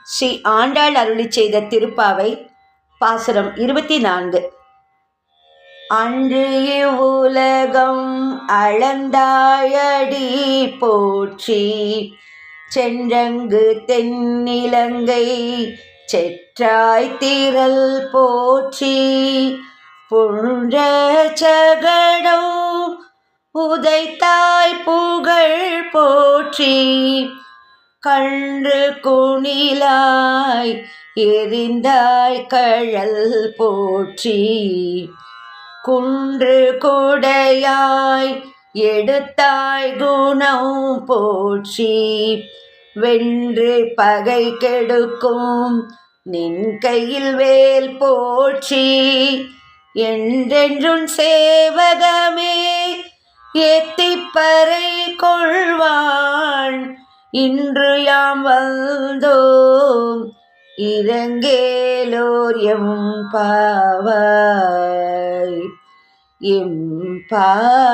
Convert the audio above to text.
ஸ்ரீ ஆண்டாள் அருளிச் செய்த திருப்பாவை பாசுரம் 24. அன்று இவ்வுலகம் அளந்தாயடி போற்றி, சென்றங்கு தென்னிலங்கை செற்றாய் திரள் போற்றி, புன்ற சகடம் உதைத்தாய் புகழ் போற்றி, கன்று குணிலாய் எரிந்தாய் கழல் போற்றி, குன்று கொடையாய் எடுத்தாய் குணம் போற்றி, வென்று பகை கெடுக்கும் நின் கையில் வேல் போற்றி, என்றென்றும் சேவகமே ஏத்திப்பறை கொள்வான், இன்று யாம் வந்தோம் இரங்கேலோர் எம்பாவாய் எம்பாவாய்.